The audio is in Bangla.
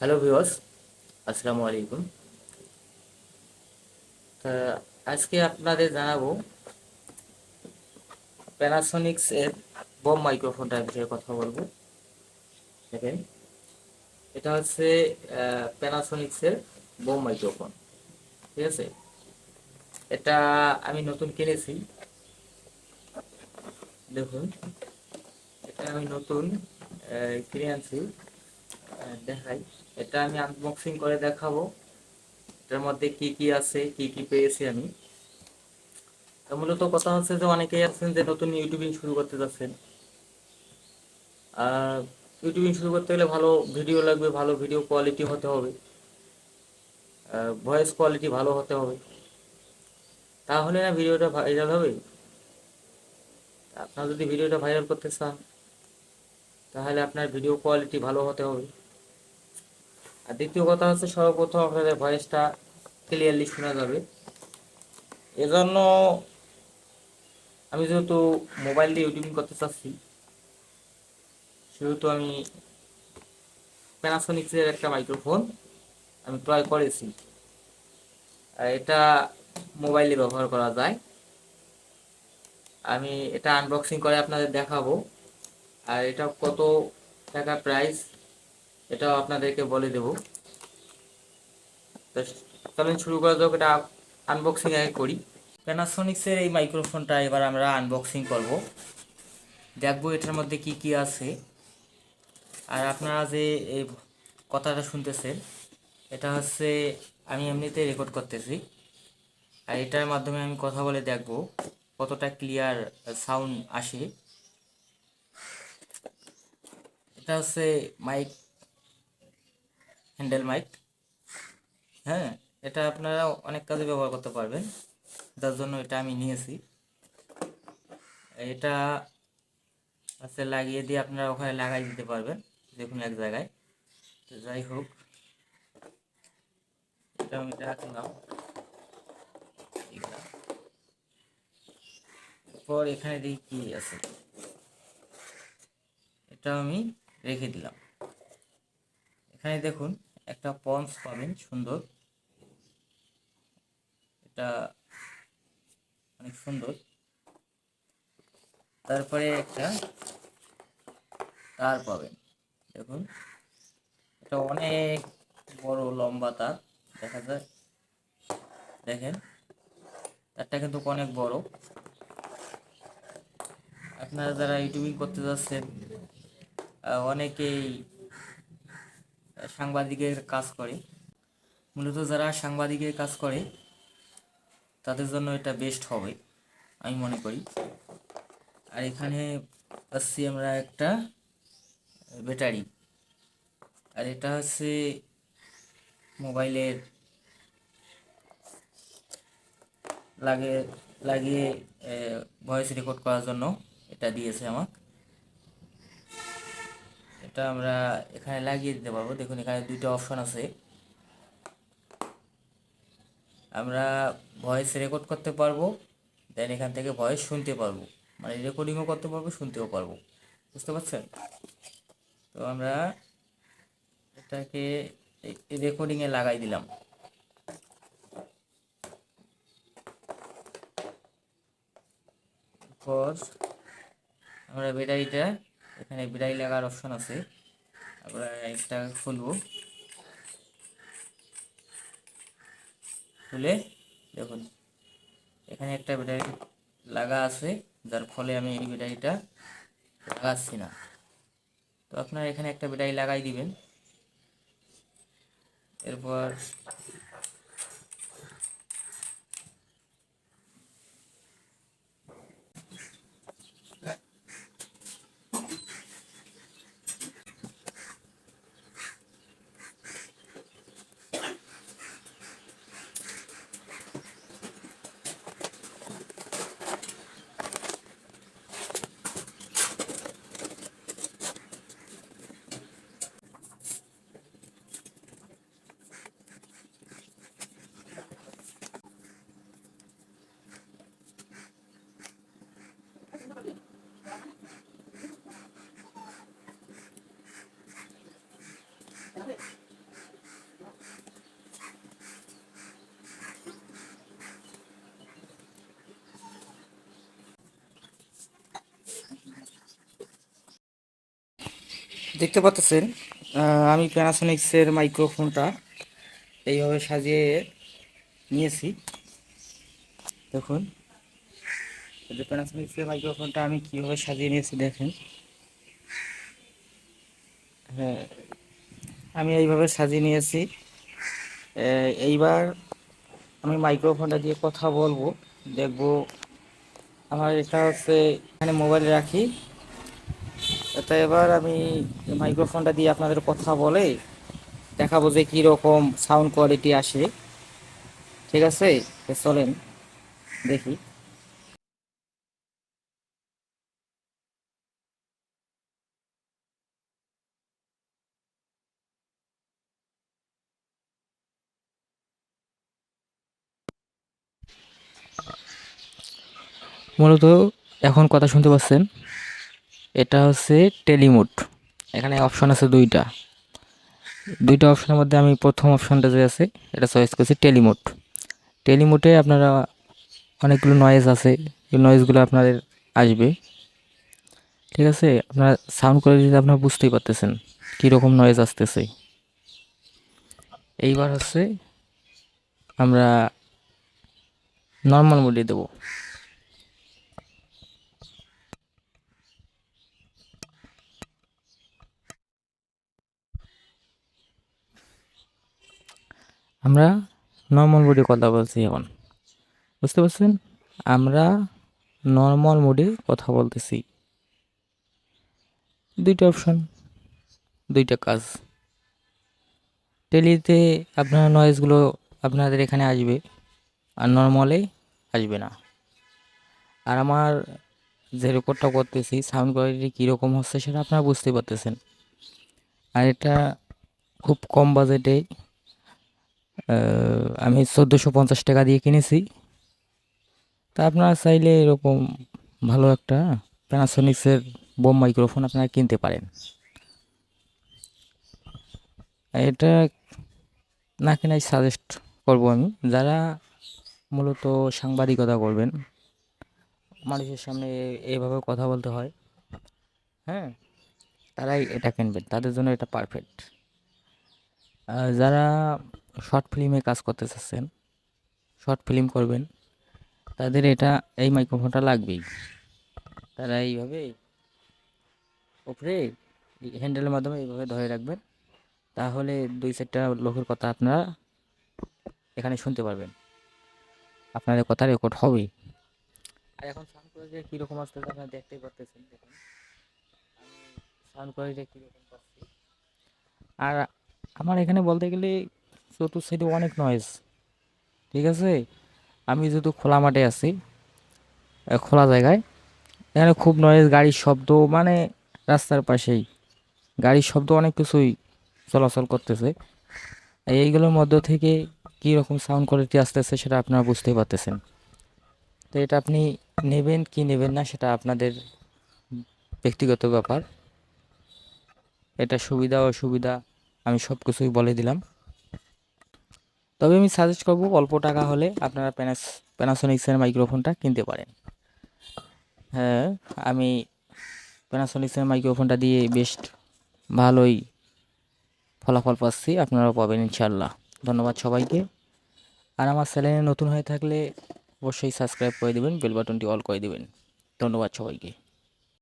হ্যালো ভিউয়ার্স, আসসালামু আলাইকুম। তা আজকে আপনাদের জানাবো প্যানাসোনিক্স এর বম মাইক্রোফোনটার বিষয়ে কথা বলবো। দেখেন, এটা হচ্ছে প্যানাসোনিক্স এর বম মাইক্রোফোন। ঠিক আছে, এটা আমি নতুন কিনেছি। দেখুন, এটা আমি নতুন কিনে আনছি। দেখাই, এটা আমি আনবক্সিং করে দেখাবো। এটার মধ্যে কি কি আছে, কি কি পেয়েছি আমি। তা মূলত কথা হচ্ছে যে অনেকেই আছেন যে নতুন ইউটিউবিং শুরু করতে যাচ্ছেন। আর ইউটিউবিং শুরু করতে গেলে ভালো ভিডিও লাগবে, ভালো ভিডিও কোয়ালিটি হতে হবে, ভয়েস কোয়ালিটি ভালো হতে হবে, তাহলে না ভিডিওটা ভাইরাল হবে। আপনার যদি ভিডিওটা ভাইরাল করতে চান, তাহলে আপনার ভিডিও কোয়ালিটি ভালো হতে হবে। আর দ্বিতীয় কথা হচ্ছে, সর্বপ্রথম আপনাদের ভয়েসটা ক্লিয়ারলি শোনা যাবে। এজন্য আমি যেহেতু মোবাইল দিয়ে ইউটিউবিং করতে চাচ্ছি, সেহেতু আমি প্যানাসোনিক্সের একটা মাইক্রোফোন আমি ক্রয় করেছি। আর এটা মোবাইলে ব্যবহার করা যায়। আমি এটা আনবক্সিং করে আপনাদের দেখাবো। আর এটা কত টাকা প্রাইস, এটাও আপনাদেরকে বলে দেব। তো চলেন শুরু করা যাক, এটা আনবক্সিং আগে করি। প্যানাসোনিক্সের এই মাইক্রোফোনটা এবার আমরা আনবক্সিং করব, দেখবো এটার মধ্যে কি কি আছে। আর আপনারা যে এই কথাটা শুনতেছেন, এটা হচ্ছে আমি এমনিতে রেকর্ড করতেছি। আর এটার মাধ্যমে আমি কথা বলে দেখবো কতটা ক্লিয়ার সাউন্ড আসে। এটা হচ্ছে মাইক, হ্যান্ডেল মাইক। হ্যাঁ, এটা আপনারা অনেক কাজে ব্যবহার করতে পারবেন, যার জন্য এটা আমি নিয়েছি। এটা হচ্ছে লাগিয়ে দিয়ে আপনারা ওখানে লাগাই দিতে পারবেন যে কোনো এক জায়গায়। তো যাই হোক, এটা আমি রাখলাম। এরপর এখানে দেখি কি আছে, এটা আমি রেখে দিলাম। এখানে দেখুন, একটা পন্স পাবেন সুন্দর, এটা অনেক সুন্দর। তারপরে একটা তার পাবেন, দেখুন এটা অনেক বড় লম্বা তার, দেখা যায়। দেখেন, তারটা কিন্তু অনেক বড়। আপনারা যারা ইউটিউবিং করতে যাচ্ছেন, অনেকেই সাংবাদিকের কাজ করে। মূলত যারা সাংবাদিকের কাজ করে তাদের জন্য এটা বেস্ট হবে আমি মনে করি। আর এখানে পাচ্ছি আমরা একটা ব্যাটারি। আর এটা হচ্ছে মোবাইলের লাগে লাগিয়ে ভয়েস রেকর্ড করার জন্য এটা দিয়েছে আমার। এটা আমরা এখানে লাগিয়ে দিতে পারবো। দেখুন, এখানে দুইটা অপশন আছে। আমরা ভয়েস রেকর্ড করতে পারবো, দেন এখান থেকে ভয়েস শুনতে পারবো, মানে রেকর্ডিংও করতে পারবো, শুনতেও পারবো। বুঝতে পারছেন? তো আমরা এটাকে রেকর্ডিংয়ে লাগাই দিলাম। এরপর আমরা ব্যাটারিটা, এখানে ব্যাটারি লাগার অপশন আছে, আমরা একটা খুলবো। খুলে দেখুন, এখানে একটা ব্যাটারি লাগা আছে, যার ফলে আমি এই ব্যাটারিটা লাগাচ্ছি না। তো আপনারা এখানে একটা ব্যাটারি লাগাই দিবেন। এরপর দেখতে পাচ্ছেন আমি প্যানাসোনিক্সের মাইক্রোফোনটা এইভাবে সাজিয়ে নিয়েছি। দেখুন এই যে প্যানাসোনিক্সের মাইক্রোফোনটা আমি কীভাবে সাজিয়ে নিয়েছি দেখেন। হ্যাঁ, আমি এইভাবে সাজিয়ে নিয়েছি। এইবার আমি মাইক্রোফোনটা দিয়ে কথা বলবো, দেখবো। আমার এটা হচ্ছে এখানে মোবাইলে রাখি। তো এবার আমি মাইক্রোফোনটা দিয়ে আপনাদের কথা বলে দেখাবো যে কীরকম সাউন্ড কোয়ালিটি আসে। ঠিক আছে, তো চলেন দেখি। মূলত এখন কথা শুনতে পাচ্ছেন, এটা হচ্ছে টেলিমোড। এখানে অপশন আছে দুইটা। দুইটা অপশনের মধ্যে আমি প্রথম অপশনটা যে আছে এটা চয়েস করছি টেলিমোড। টেলিমোডে আপনারা অনেকগুলো নয়েজ আছে, এই নয়েজগুলো আপনাদের আসবে। ঠিক আছে, আপনার সাউন্ড কোয়ালিটি আপনারা বুঝতেই পারতেছেন কীরকম নয়েজ আসতেছে। এইবার হচ্ছে আমরা নর্মাল মোডে দেবো। আমরা নর্মাল মোডে কথা বলছি এখন, বুঝতে পারছেন? আমরা নর্মাল মোডে কথা বলতেছি। দুইটা অপশন, দুইটা কাজ। টেলিতে আপনার নয়েজগুলো আপনাদের এখানে আসবে, আর নর্মালে আসবে না। আর আমার যে রেকর্ডটা করতেছি সাউন্ড কোয়ালিটি কীরকম হচ্ছে সেটা আপনারা বুঝতে পারতেছেন। আর এটা খুব কম বাজেটে আমি 1450 টাকা দিয়ে কিনেছি। তা আপনারা চাইলে এরকম ভালো একটা প্যানাসোনিক্সের বোম মাইক্রোফোন আপনারা কিনতে পারেন। এটা না কেনাই সাজেস্ট করব আমি। যারা মূলত সাংবাদিকতা করবেন, মানুষের সামনে এভাবে কথা বলতে হয়, হ্যাঁ, তারাই এটা কিনবেন, তাদের জন্য এটা পারফেক্ট। যারা শর্ট ফিল্মে কাজ করতে চাচ্ছেন, শর্ট ফিল্ম করবেন, তাদের এটা এই মাইক্রোফোনটা লাগবেই। তারা এইভাবে উপরে হ্যান্ডেলের মাধ্যমে এইভাবে ধরে রাখবেন, তাহলে দুই চারটা লোকের কথা আপনারা এখানে শুনতে পারবেন, আপনাদের কথা রেকর্ড হবে। আর এখন সাউন্ড কোয়ালিটি কীরকম আসতেছে আপনারা দেখতেই পারতেছেন। দেখুন আমি সাউন্ড কোয়ালিটি কীরকম পাচ্ছি। আর আমার এখানে বলতে গেলে চতুর্থ সাইডে অনেক নয়েজ। ঠিক আছে, আমি যেহেতু খোলা মাঠে আছি, খোলা জায়গায়, এখানে খুব নয়েজ, গাড়ির শব্দ, মানে রাস্তার পাশেই গাড়ির শব্দ অনেক কিছুই চলাচল করতেছে। এইগুলোর মধ্য থেকে কী রকম সাউন্ড কোয়ালিটি আসতেছে সেটা আপনারা বুঝতেই পারতেছেন। তো এটা আপনি নেবেন কি নেবেন না সেটা আপনাদের ব্যক্তিগত ব্যাপার। এটা সুবিধা অসুবিধা আমি সব কিছুই বলে দিলাম। তবে আমি সাজেস্ট করব অল্প টাকা হলে আপনারা প্যানাসোনিক্সের মাইক্রোফোনটা কিনতে পারেন। হ্যাঁ, আমি প্যানাসোনিক্সের মাইক্রোফোনটা দিয়ে বেশ ভালোই ফলাফল পাচ্ছি, আপনারাও পাবেন ইনশাল্লাহ। ধন্যবাদ সবাইকে। আর আমার চ্যানেলে নতুন হয়ে থাকলে অবশ্যই সাবস্ক্রাইব করে দেবেন, বেল বাটনটি অল করে দেবেন। ধন্যবাদ সবাইকে।